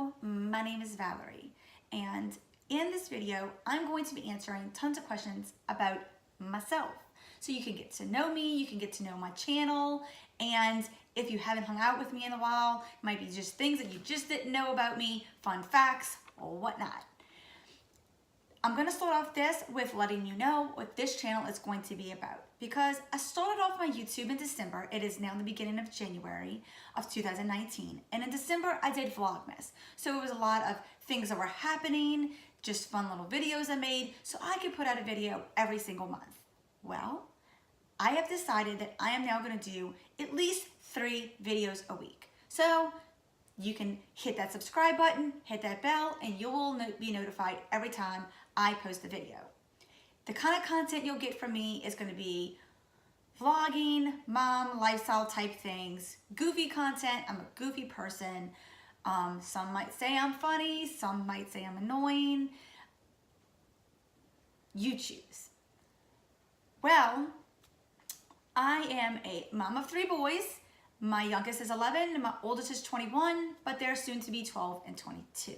Hello, my name is Valerie, and in this video, I'm going to be answering tons of questions about myself. So you can get to know me, you can get to know my channel, and if you haven't hung out with me in a while, it might be just things that you just didn't know about me, fun facts, or whatnot. I'm gonna start off this with letting you know what this channel is going to be about, because I started off my YouTube in December. It is now the beginning of January of 2019. And in December, I did Vlogmas. So it was a lot of things that were happening, just fun little videos I made, so I could put out a video every single month. Well, I have decided that I am now gonna do at least 3 videos a week. So you can hit that subscribe button, hit that bell, and you will be notified every time I post a video. The kind of content you'll get from me is going to be vlogging, mom, lifestyle type things, goofy content. I'm a goofy person. Some might say I'm funny, some might say I'm annoying. You choose. Well, I am a mom of 3 boys. My youngest is 11 and my oldest is 21, but they're soon to be 12 and 22.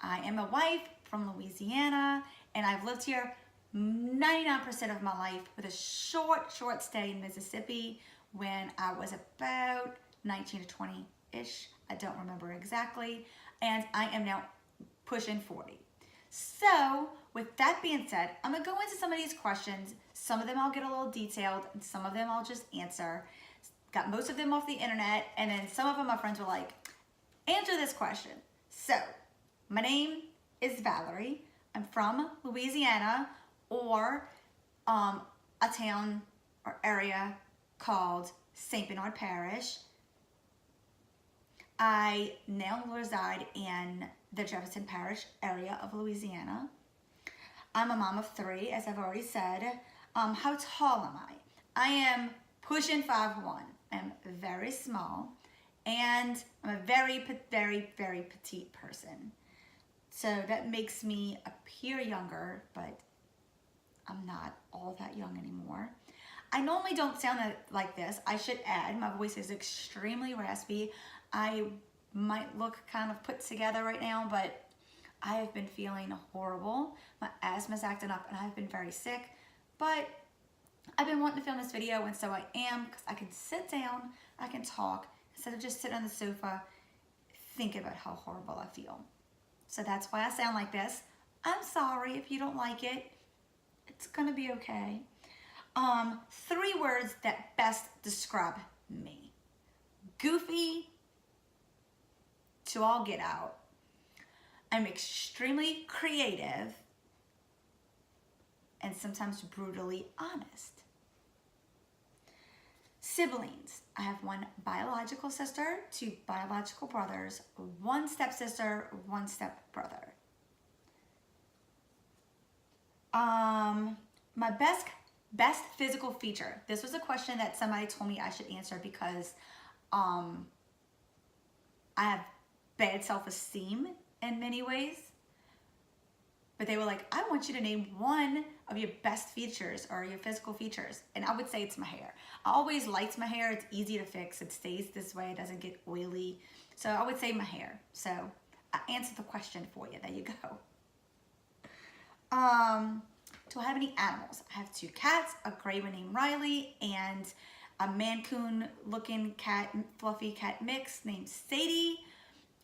I am a wife from Louisiana, and I've lived here 99% of my life with a short stay in Mississippi when I was about 19 to 20-ish. I don't remember exactly, and I am now pushing 40. So with that being said, I'm gonna go into some of these questions. Some of them I'll get a little detailed, and some of them I'll just answer. Got most of them off the internet, and then some of them my friends were like, answer this question. So, my name is Valerie. I'm from Louisiana, or a town or area called St. Bernard Parish. I now reside in the Jefferson Parish area of Louisiana. I'm a mom of 3, as I've already said. How tall am I? I am pushing 5'1". I'm very small, and I'm a very petite person. So that makes me appear younger, but I'm not all that young anymore. I normally don't sound like this. I should add, my voice is extremely raspy. I might look kind of put together right now, but I have been feeling horrible. My asthma's acting up and I've been very sick, but I've been wanting to film this video, and so I am, because I can sit down, I can talk, instead of just sitting on the sofa, think about how horrible I feel. So that's why I sound like this. I'm sorry if you don't like it. It's gonna be okay. 3 words that best describe me. Goofy to all get out. I'm extremely creative, and sometimes brutally honest. Siblings. I have 1 biological sister, 2 biological brothers, 1 stepsister, 1 stepbrother. My best physical feature. This was a question that somebody told me I should answer because I have bad self-esteem in many ways. But they were like, I want you to name 1 of your best features or your physical features. And I would say it's my hair. I always liked my hair. It's easy to fix. It stays this way. It doesn't get oily. So I would say my hair. So I answered the question for you. There you go. Do I have any animals? I have 2 cats, a gray one named Riley, and a Mancoon looking cat, fluffy cat mix named Sadie.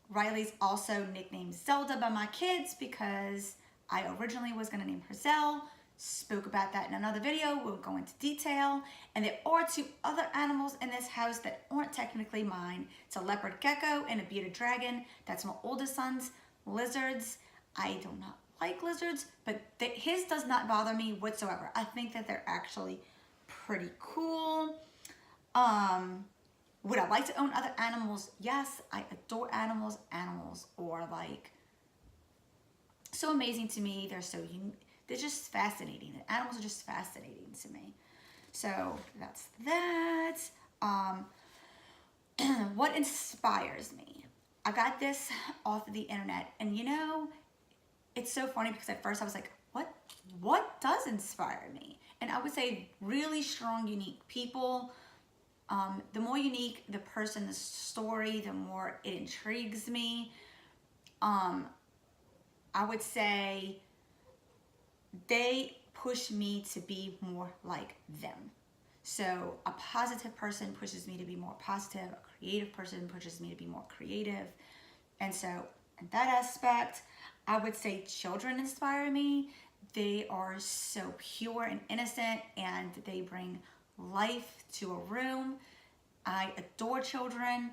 Riley's also nicknamed Zelda by my kids because I originally was going to name her Zell. Spoke about that in another video. We'll go into detail. And there are 2 other animals in this house that aren't technically mine. It's a leopard gecko and a bearded dragon. That's my oldest son's. Lizards. I do not like lizards, but his does not bother me whatsoever. I think that they're actually pretty cool. Would I like to own other animals? Yes, I adore animals. Animals are like so amazing to me. They're so unique. They're just fascinating. Animals are just fascinating to me. So that's that. What inspires me? I got this off of the internet, and you know, it's so funny because at first I was like, what does inspire me? And I would say really strong, unique people. The more unique the person, the story, the more it intrigues me. I would say they push me to be more like them. So a positive person pushes me to be more positive. A creative person pushes me to be more creative. And so in that aspect, I would say children inspire me. They are so pure and innocent, and they bring life to a room. I adore children.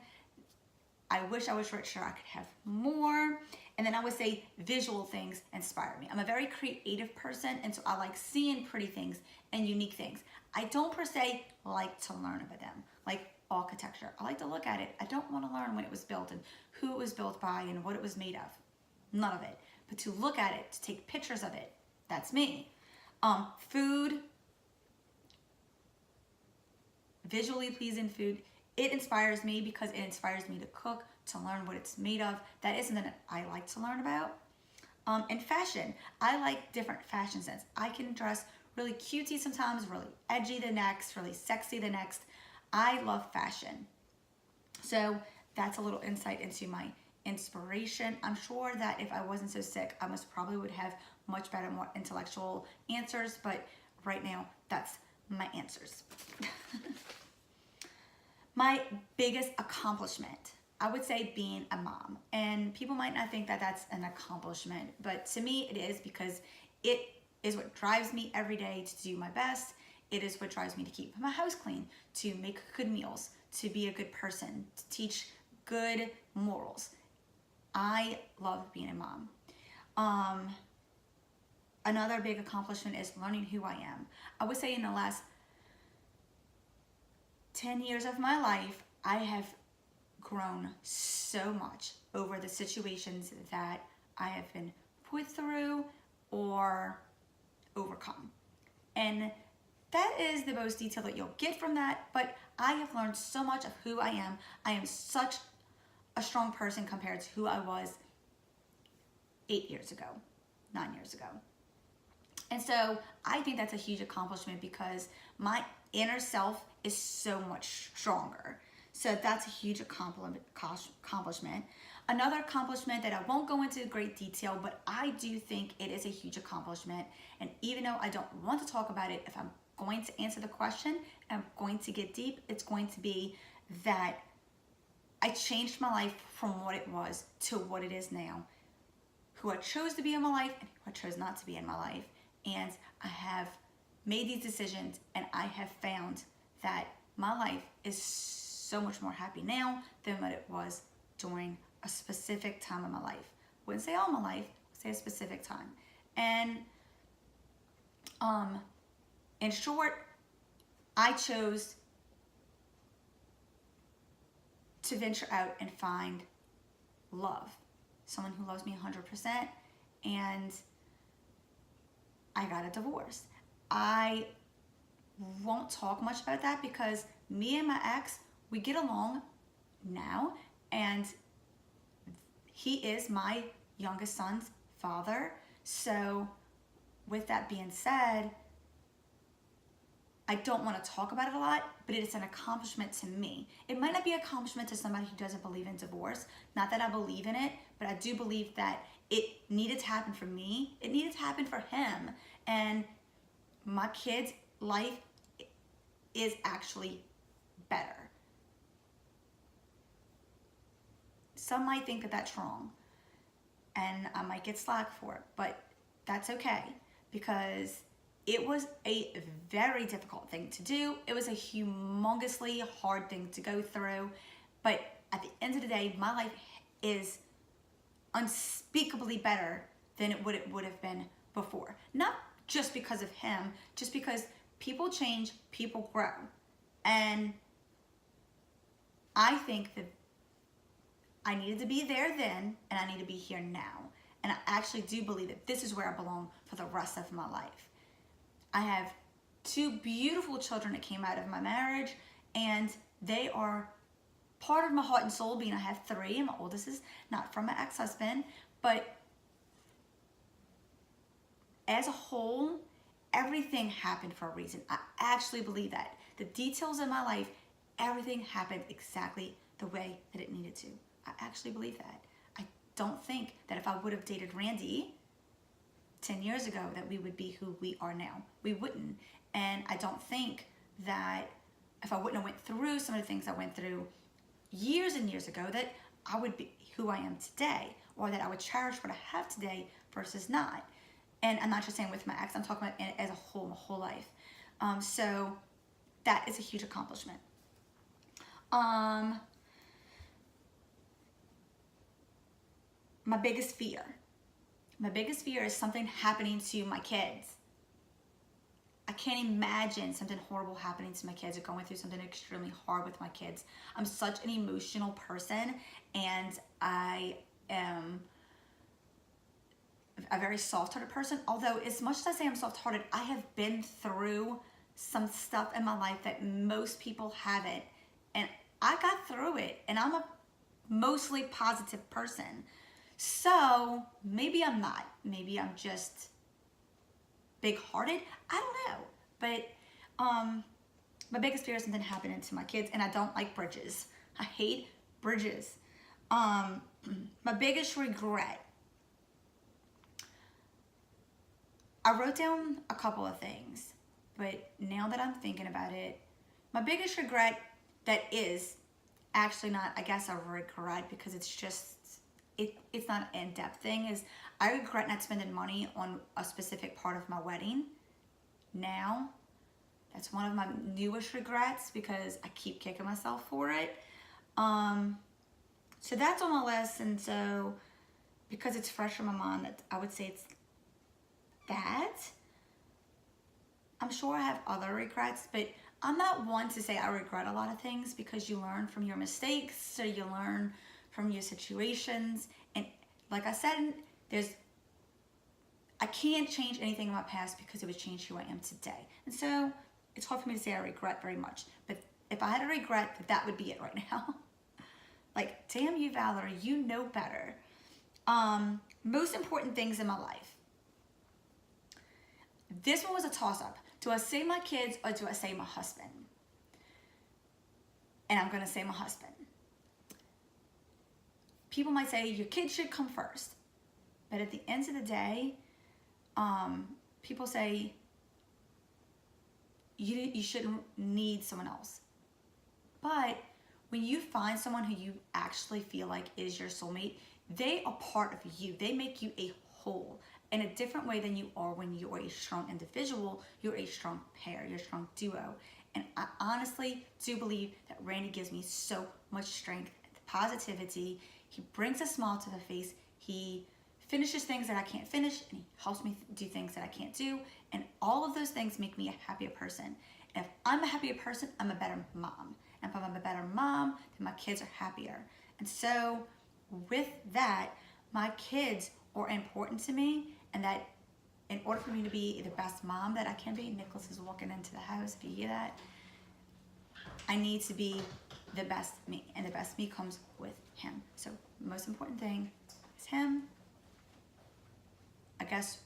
I wish I was richer, I could have more. And then I would say visual things inspire me. I'm a very creative person, and so I like seeing pretty things and unique things. I don't per se like to learn about them, like architecture. I like to look at it. I don't want to learn when it was built and who it was built by and what it was made of. None of it. But to look at it, to take pictures of it, that's me. Food, visually pleasing food, it inspires me because it inspires me to cook, to learn what it's made of. That is something that I like to learn about. And fashion, I like different fashion sense. I can dress really cutesy sometimes, really edgy the next, really sexy the next. I love fashion. So that's a little insight into my inspiration. I'm sure that if I wasn't so sick, I most probably would have much better, more intellectual answers, but right now, that's my answers. My biggest accomplishment, I would say being a mom. And people might not think that that's an accomplishment, but to me it is, because it is what drives me every day to do my best. It is what drives me to keep my house clean, to make good meals, to be a good person, to teach good morals. I love being a mom. Another big accomplishment is learning who I am. I would say in the last 10 years of my life, I have grown so much over the situations that I have been put through or overcome. And that is the most detail that you'll get from that, but I have learned so much of who I am. I am such a strong person compared to who I was 8 years ago, 9 years ago. And so I think that's a huge accomplishment because my inner self is so much stronger. So that's a huge accomplishment. Another accomplishment that I won't go into great detail, but I do think it is a huge accomplishment. And even though I don't want to talk about it, if I'm going to answer the question, I'm going to get deep, it's going to be that I changed my life from what it was to what it is now. Who I chose to be in my life and who I chose not to be in my life. And I have made these decisions, and I have found that my life is so much more happy now than what it was during a specific time of my life. Wouldn't say all my life, say a specific time. And in short, I chose to venture out and find love. Someone who loves me 100%, and I got a divorce. I won't talk much about that because me and my ex, we get along now, and he is my youngest son's father. So with that being said, I don't want to talk about it a lot, but it is an accomplishment to me. It might not be an accomplishment to somebody who doesn't believe in divorce. Not that I believe in it, but I do believe that it needed to happen for me. It needed to happen for him. And my kid's life is actually better. Some might think that that's wrong, and I might get slack for it, but that's okay, because it was a very difficult thing to do. It was a humongously hard thing to go through, but at the end of the day, my life is unspeakably better than it would have been before. Not just because of him, just because people change, people grow. And I think that I needed to be there then, and I need to be here now. And I actually do believe that this is where I belong for the rest of my life. I have 2 beautiful children that came out of my marriage, and they are part of my heart and soul, being I have 3, and my oldest is not from my ex-husband. But as a whole, everything happened for a reason. I actually believe that. The details of my life, everything happened exactly the way that it needed to. I actually believe that. I don't think that if I would have dated Randy 10 years ago that we would be who we are now. We wouldn't. And I don't think that if I wouldn't have went through some of the things I went through years and years ago, that I would be who I am today, or that I would cherish what I have today versus not. And I'm not just saying with my ex, I'm talking about as a whole, my whole life. So that is a huge accomplishment. My biggest fear. My biggest fear is something happening to my kids. I can't imagine something horrible happening to my kids or going through something extremely hard with my kids. I'm such an emotional person, and I am a very soft-hearted person. Although as much as I say I'm soft-hearted, I have been through some stuff in my life that most people haven't, and I got through it, and I'm a mostly positive person. So maybe I'm not. Maybe I'm just big-hearted. I don't know. But my biggest fear is something happening to my kids, and I don't like bridges. I hate bridges. My biggest regret. I wrote down a couple of things, but now that I'm thinking about it, my biggest regret that is actually not, I guess, a regret, because it's just, it's not an in-depth thing, is I regret not spending money on a specific part of my wedding. Now, that's one of my newest regrets, because I keep kicking myself for it. So that's on my list, and so because it's fresh in my mind, that I would say it's that. I'm sure I have other regrets, but I'm not one to say I regret a lot of things, because you learn from your mistakes, so you learn from your situations. And like I said, I can't change anything in my past, because it would change who I am today. And so it's hard for me to say I regret very much. But if I had a regret, that would be it right now. Like, damn you, Valerie, you know better. Most important things in my life. This one was a toss-up. Do I say my kids or do I say my husband? And I'm gonna say my husband. People might say your kids should come first. But at the end of the day, people say you shouldn't need someone else. But when you find someone who you actually feel like is your soulmate, they are part of you. They make you a whole in a different way than you are when you are a strong individual. You're a strong pair, you're a strong duo. And I honestly do believe that Randy gives me so much strength and positivity. He brings a smile to the face. He finishes things that I can't finish, and he helps me do things that I can't do. And all of those things make me a happier person. And if I'm a happier person, I'm a better mom. And if I'm a better mom, then my kids are happier. And so with that, my kids are important to me, and that in order for me to be the best mom that I can be, Nicholas is walking into the house, if you hear that, I need to be the best me, and the best me comes with him. So the most important thing is him, I guess,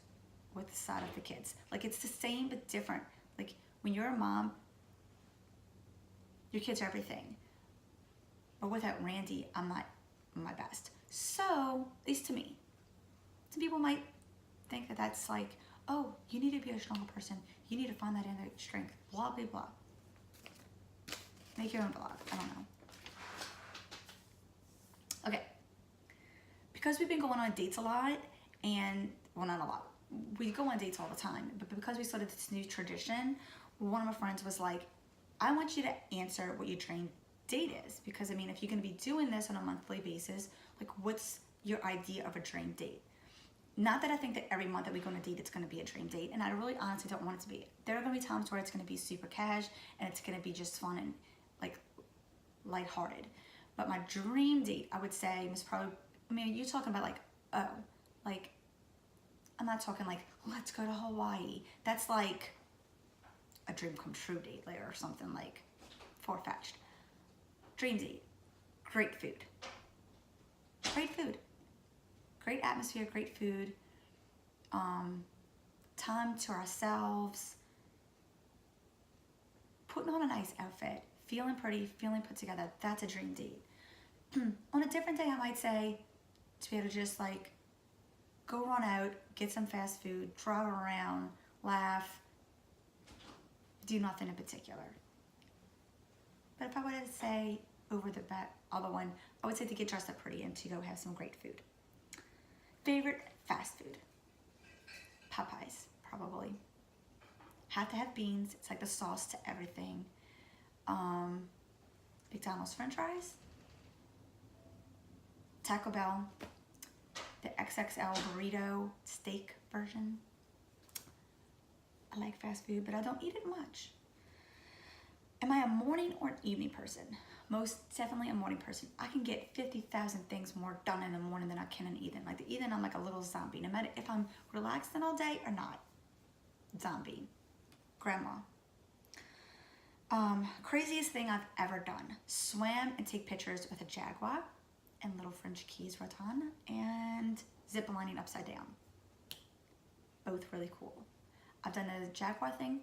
with the side of the kids. Like, it's the same but different. Like, when you're a mom, your kids are everything. But without Randy, I'm not my best. So, at least to me. Some people might think that that's like, oh, you need to be a stronger person. You need to find that inner strength. Blah, blah, blah. Make your own vlog. I don't know. Okay. Because we've been going on dates a lot, and, well, not a lot. We go on dates all the time. But because we started this new tradition, one of my friends was like, I want you to answer what your dream date is. Because, I mean, if you're going to be doing this on a monthly basis, like, what's your idea of a dream date? Not that I think that every month that we go on a date, it's going to be a dream date. And I really honestly don't want it to be. There are going to be times where it's going to be super cash, and it's going to be just fun and, like, lighthearted. But my dream date, I would say, was probably, I mean, you're talking about, like, oh, like, I'm not talking like, let's go to Hawaii. That's like a dream come true date later, or something like far-fetched. Dream date, great food. Great food. Great atmosphere, great food. Time to ourselves. Putting on a nice outfit. Feeling pretty, feeling put together. That's a dream date. On a different day, I might say, to be able to just like go run out, get some fast food, drive around, laugh, do nothing in particular. But if I were to say over the other one, I would say to get dressed up pretty and to go have some great food. Favorite fast food? Popeyes, probably. Have to have beans. It's like the sauce to everything. McDonald's French fries. Taco Bell. The XXL burrito steak version. I like fast food, but I don't eat it much. Am I a morning or an evening person? Most definitely a morning person. I can get 50,000 things more done in the morning than I can in the evening. Like the evening, I'm like a little zombie. No matter if I'm relaxing all day or not. Zombie. Grandma. Craziest thing I've ever done. Swam and take pictures with a jaguar and little French Keys rattan and zip lining upside down. Both really cool. I've done the jaguar thing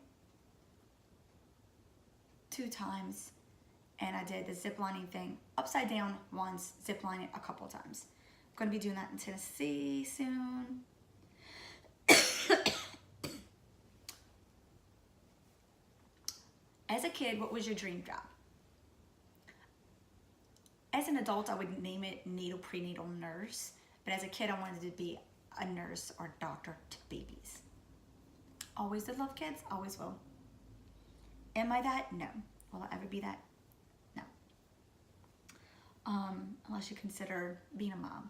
2 times, and I did the zip lining thing upside down once, zip lining a couple times. I'm going to be doing that in Tennessee soon. As a kid, what was your dream job? As an adult, I would name it prenatal nurse, but as a kid, I wanted to be a nurse or doctor to babies. Always did love kids, always will. Am I that? No. Will I ever be that? No. Unless you consider being a mom.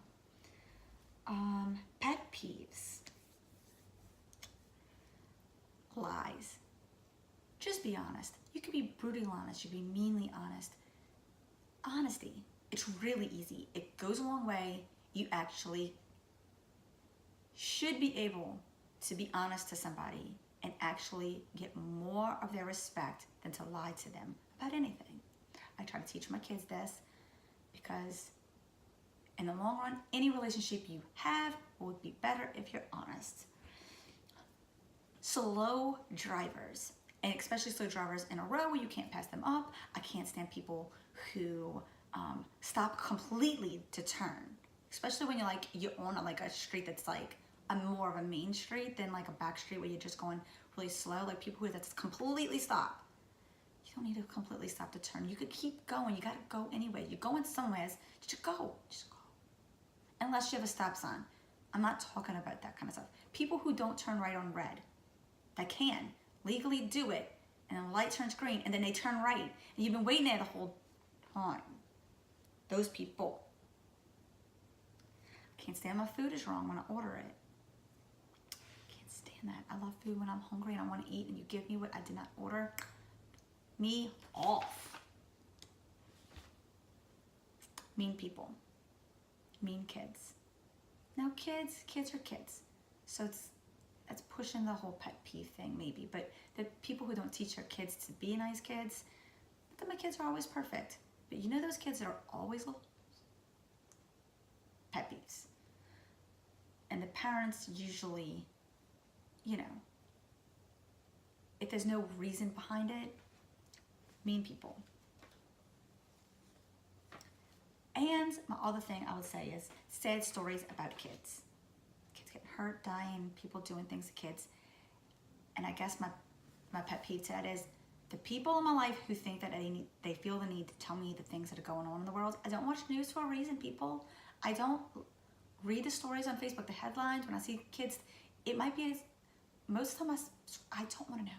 Pet peeves. Lies. Just be honest. You could be brutally honest. You could be meanly honest. Honesty. It's really easy. It goes a long way. You actually should be able to be honest to somebody and actually get more of their respect than to lie to them about anything. I try to teach my kids this because in the long run, any relationship you have will be better if you're honest. Slow drivers, and especially slow drivers in a row where you can't pass them up. I can't stand people who stop completely to turn, especially when you're on like a street that's like more of a main street than like a back street where you're just going really slow. Like people who that's completely stop. You don't need to completely stop to turn. You could keep going. You gotta go anyway. You're going somewhere. Just go. Just go. Unless you have a stop sign. I'm not talking about that kind of stuff. People who don't turn right on red, that can legally do it, and the light turns green, and then they turn right, and you've been waiting there the whole time. Those people. I can't stand my food is wrong when I order it. Can't stand that. I love food when I'm hungry and I want to eat, and you give me what I did not order. Me off. Mean people. Mean kids. Now kids are kids. So that's pushing the whole pet peeve thing maybe. But the people who don't teach their kids to be nice kids, but then my kids are always perfect. But you know those kids that are always little pet peeves. And the parents usually, if there's no reason behind it, mean people. And my other thing I would say is sad stories about kids. Kids getting hurt, dying, people doing things to kids. And I guess my pet peeve to that is the people in my life who think that they feel the need to tell me the things that are going on in the world. I don't watch news for a reason, people. I don't read the stories on Facebook, the headlines. When I see kids, it might be, most of the time I don't want to know.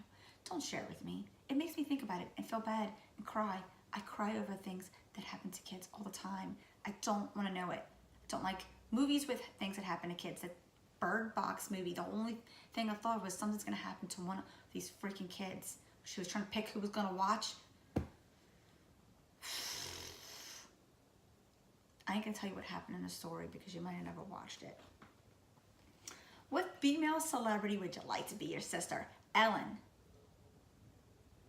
Don't share it with me. It makes me think about it and feel bad and cry. I cry over things that happen to kids all the time. I don't want to know it. I don't like movies with things that happen to kids. That Bird Box movie, the only thing I thought was something's going to happen to one of these freaking kids. She was trying to pick who was going to watch. I ain't going to tell you what happened in the story because you might have never watched it. What female celebrity would you like to be your sister? Ellen.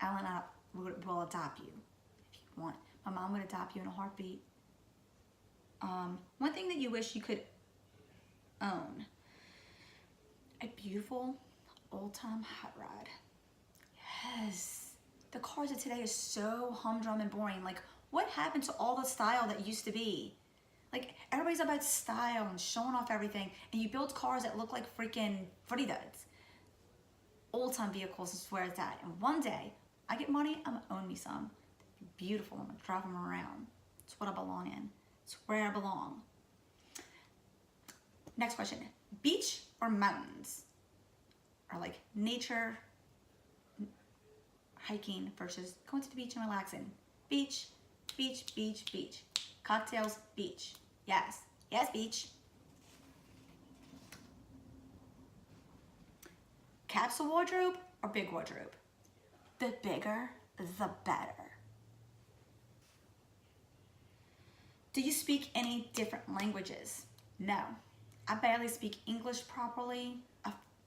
Ellen will adopt you if you want. My mom would adopt you in a heartbeat. One thing that you wish you could own. A beautiful old-time hot rod. Yes. The cars of today are so humdrum and boring. Like, what happened to all the style that used to be? Like, everybody's about style and showing off everything, and you build cars that look like freaking footy duds. Old-time vehicles is where it's at. And one day, I get money, I'm gonna own me some. Beautiful, I'm gonna drive them around. It's what I belong in. It's where I belong. Next question, beach or mountains? Or like nature, hiking versus going to the beach and relaxing. Beach, beach, beach, beach. Cocktails, beach. Yes, yes, beach. Capsule wardrobe or big wardrobe? The bigger, the better. Do you speak any different languages? No. I barely speak English properly.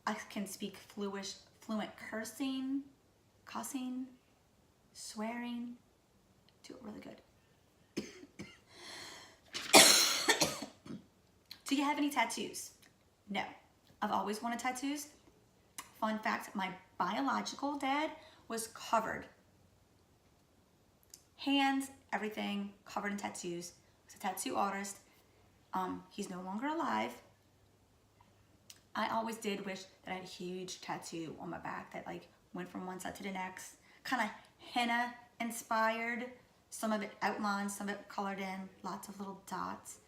I can speak fluent cursing, swearing. Do it really good. Do you have any tattoos? No. I've always wanted tattoos. Fun fact, my biological dad was covered. Hands, everything, covered in tattoos. He's a tattoo artist. He's no longer alive. I always did wish that I had a huge tattoo on my back that like went from one side to the next. Kind of henna inspired. Some of it outlined, some of it colored in. Lots of little dots.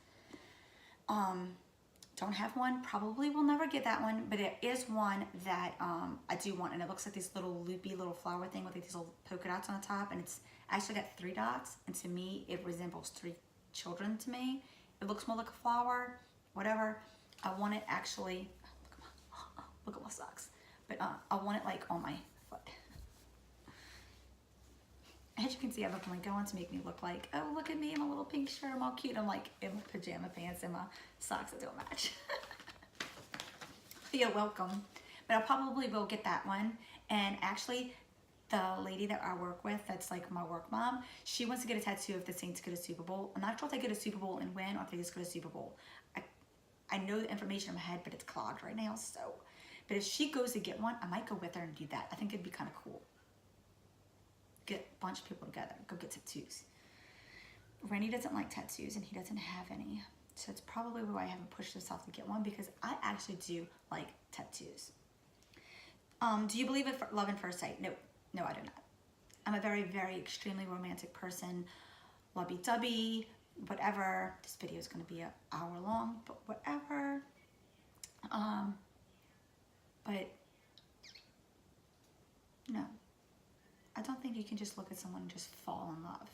Don't have one. Probably will never get that one. But there is one that I do want. And it looks like this little loopy little flower thing with like these little polka dots on the top. And it's actually got 3 dots. And to me, it resembles 3 children to me. It looks more like a flower. Whatever. I want it actually... Look at my socks. But I want it like on my foot. As you can see, I have them going to make me look like, oh, look at me in a little pink shirt. I'm all cute. I'm like in my pajama pants and my socks that don't match. You're welcome. But I probably will get that one. And actually, the lady that I work with, that's like my work mom, she wants to get a tattoo of the Saints go to Super Bowl. I'm not sure if they go to Super Bowl and win or if they just go to Super Bowl. I know the information in my head, but it's clogged right now, so... But if she goes to get one, I might go with her and do that. I think it'd be kind of cool. Get a bunch of people together. Go get tattoos. Rennie doesn't like tattoos and he doesn't have any. So it's probably why I haven't pushed myself to get one because I actually do like tattoos. Do you believe in love at first sight? No. No, I do not. I'm a very, very extremely romantic person. Lovey-dovey, whatever. This video is going to be an hour long, but whatever. But no, I don't think you can just look at someone and just fall in love.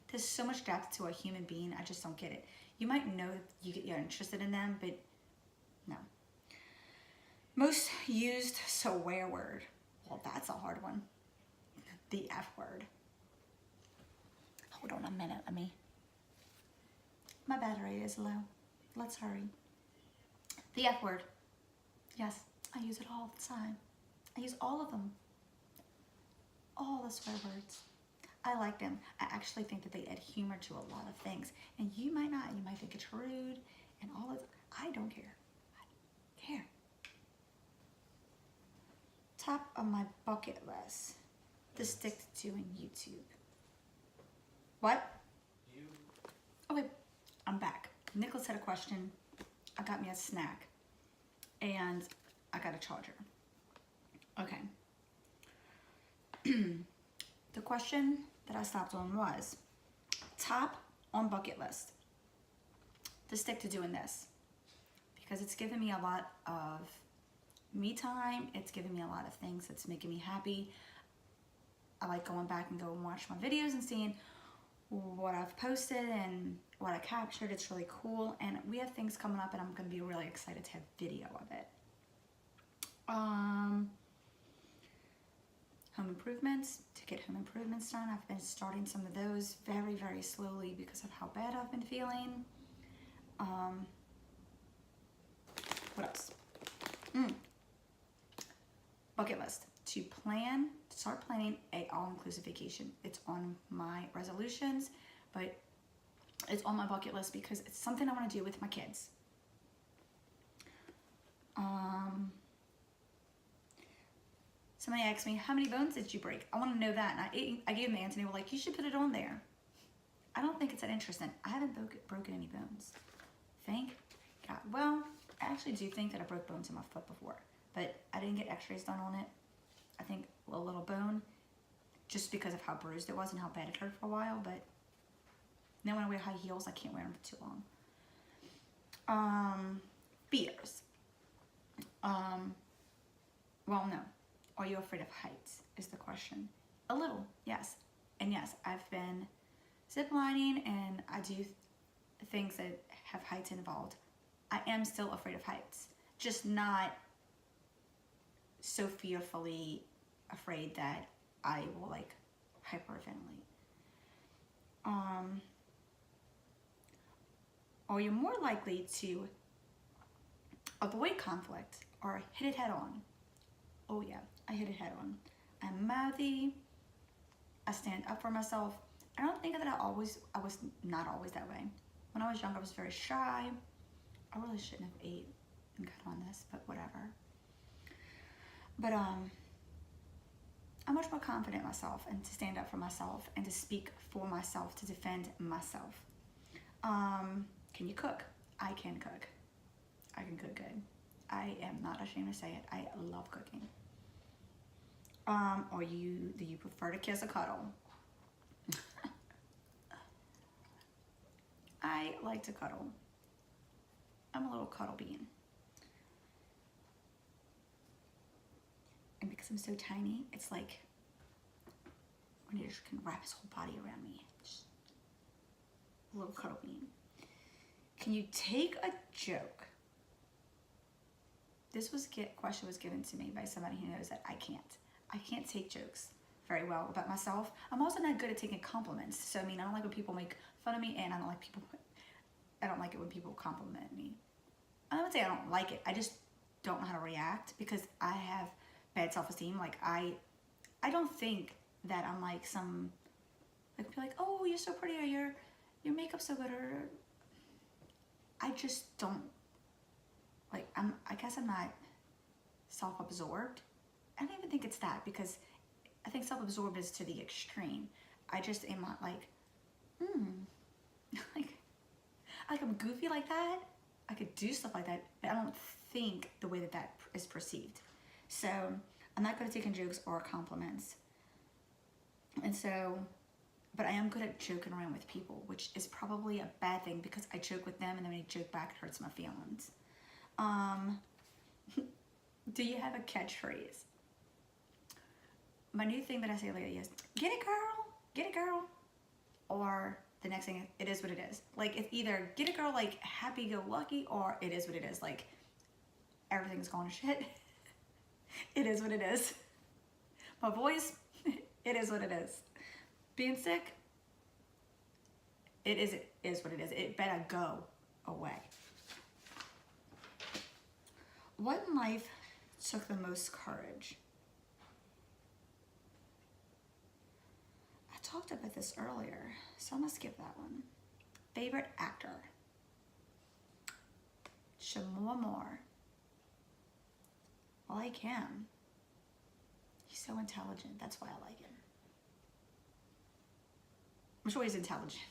There's so much depth to a human being, I just don't get it. You might know that you're interested in them, but no. Most used swear word. Well, that's a hard one. The F word. Hold on a minute, my battery is low. Let's hurry. The F word. Yes. I use it all the time. I use all of them. All the swear words. I like them. I actually think that they add humor to a lot of things. And you might not. You might think it's rude and all of it. I don't care. I don't care. Top of my bucket list to stick to in YouTube. What? Okay, I'm back. Nicholas had a question. I got me a snack. And I got a charger. Okay. The question that I stopped on was top on bucket list to stick to doing this because it's given me a lot of me time. It's given me a lot of things that's making me happy. I like going back and go and watch my videos and seeing what I've posted and what I captured. It's really cool. And we have things coming up and I'm going to be really excited to have video of it. Home improvements, to get home improvements done. I've been starting some of those very, very slowly because of how bad I've been feeling. What else? Bucket list. To start planning a all-inclusive vacation. It's on my resolutions, but it's on my bucket list because it's something I want to do with my kids. Somebody asked me, how many bones did you break? I want to know that. And I gave them the answer and they were like, you should put it on there. I don't think it's that interesting. I haven't broken any bones. Thank God. Well, I actually do think that I broke bones in my foot before, but I didn't get x-rays done on it. I think a little bone, just because of how bruised it was and how bad it hurt for a while, but now when I wear high heels, I can't wear them for too long. Fears. Well, no. Are you afraid of heights is the question. A little, yes. And yes, I've been ziplining and I do things that have heights involved. I am still afraid of heights, just not so fearfully afraid that I will like hyperventilate. Or you're more likely to avoid conflict or hit it head on. Oh yeah, I hit it head on. I'm mouthy. I stand up for myself. I don't think that I was not always that way. When I was young, I was very shy. I really shouldn't have ate and cut on this, but whatever. But I'm much more confident in myself and to stand up for myself and to speak for myself, to defend myself. Can you cook? I can cook. I can cook good. I am not ashamed to say it. I love cooking. Do you prefer to kiss or cuddle? I like to cuddle. I'm a little cuddle bean. And because I'm so tiny, it's like when you just can wrap his whole body around me. Just a little cuddle bean. Can you take a joke? This question was given to me by somebody who knows that I can't take jokes very well about myself. I'm also not good at taking compliments. So I mean, I don't like when people make fun of me, and I don't like it when people compliment me. I don't say I don't like it. I just don't know how to react because I have bad self-esteem. Like I don't think that I'm like some, like people like, oh, you're so pretty, or your makeup's so good, or I just don't, like, I guess I'm not self-absorbed. I don't even think it's that, because I think self-absorbed is to the extreme. I just am not like, like I'm goofy like that. I could do stuff like that, but I don't think the way that is perceived. So I'm not good at taking jokes or compliments. And so, but I am good at joking around with people, which is probably a bad thing because I joke with them and then when I joke back, it hurts my feelings. Do you have a catchphrase? My new thing that I say lately is, get it girl, or the next thing, it is what it is. Like, it's either get it girl, like happy-go-lucky, or it is what it is, like everything's going to shit. It is what it is. My voice, it is what it is. Being sick, it is what it is. It better go away. What in life took the most courage? I talked about this earlier, so I'm gonna skip that one. Favorite actor? Moore. I like him. He's so intelligent. That's why I like him. I'm sure he's intelligent.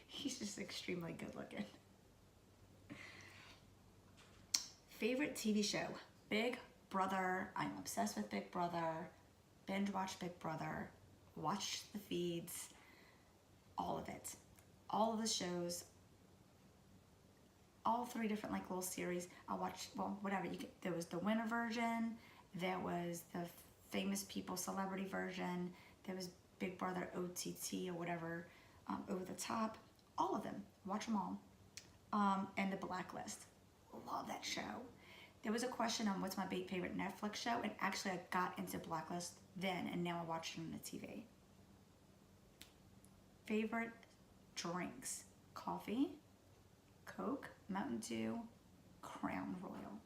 He's just extremely good looking. Favorite TV show? Big Brother. I'm obsessed with Big Brother. Binge watch Big Brother. Watch the feeds. All of it. All of the shows. All 3 different like little series. I watched, well, whatever. There was the winter version. There was the famous people celebrity version. There was Big Brother OTT or whatever, over the top. All of them. Watch them all. And The Blacklist. Love that show. There was a question on what's my favorite Netflix show, and actually I got into Blacklist then, and now I watch it on the TV. Favorite drinks? Coffee, Coke, Mountain Dew, Crown Royal.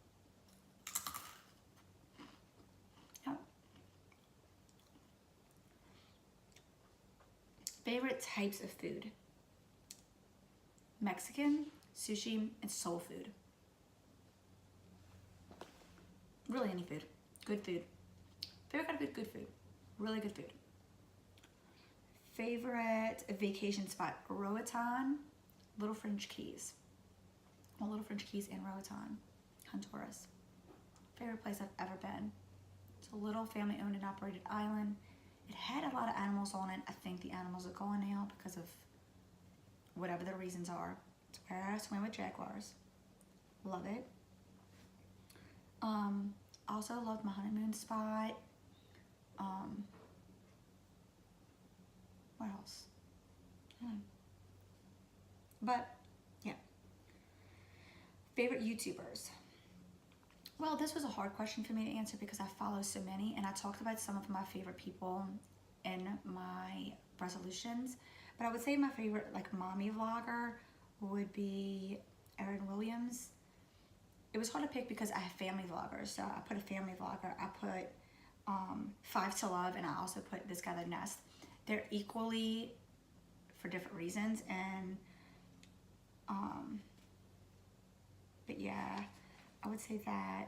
Oh. Favorite types of food? Mexican, sushi, and soul food. Really any food. Good food. Favorite kind of food? Good food. Really good food. Favorite vacation spot, Roatan, Little French Keys. Well, Little French Keys and Roatan, Honduras. Favorite place I've ever been. It's a little family owned and operated island. It had a lot of animals on it. I think the animals are gone now because of whatever the reasons are. It's where I swim with jaguars. Love it. Also loved my honeymoon spot. What else? But yeah. Favorite YouTubers. Well, this was a hard question for me to answer because I follow so many, and I talked about some of my favorite people in my resolutions. But I would say my favorite, like, mommy vlogger would be Erin Williams. It was hard to pick because I have family vloggers. So I put a family vlogger. I put Five to Love, and I also put this guy, The Nest. They're equally for different reasons, and but yeah, I would say that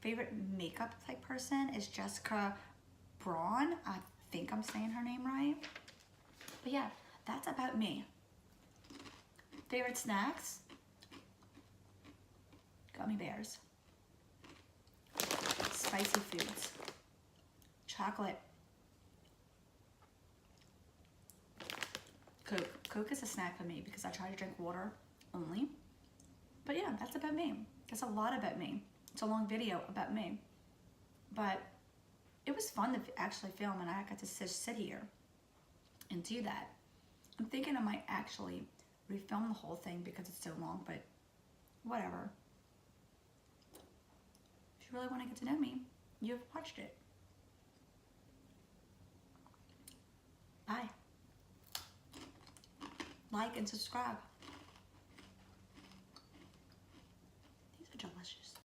favorite makeup type person is Jessica Braun. I think I'm saying her name right. But yeah, that's about me. Favorite snacks? Gummy bears. Spicy foods. Chocolate. Coke. Coke is a snack for me because I try to drink water only. But yeah, that's about me. That's a lot about me. It's a long video about me. But it was fun to actually film, and I got to sit here and do that. I'm thinking I might actually refilm the whole thing because it's so long, but whatever. If you really want to get to know me, you've watched it. Bye. Like and subscribe.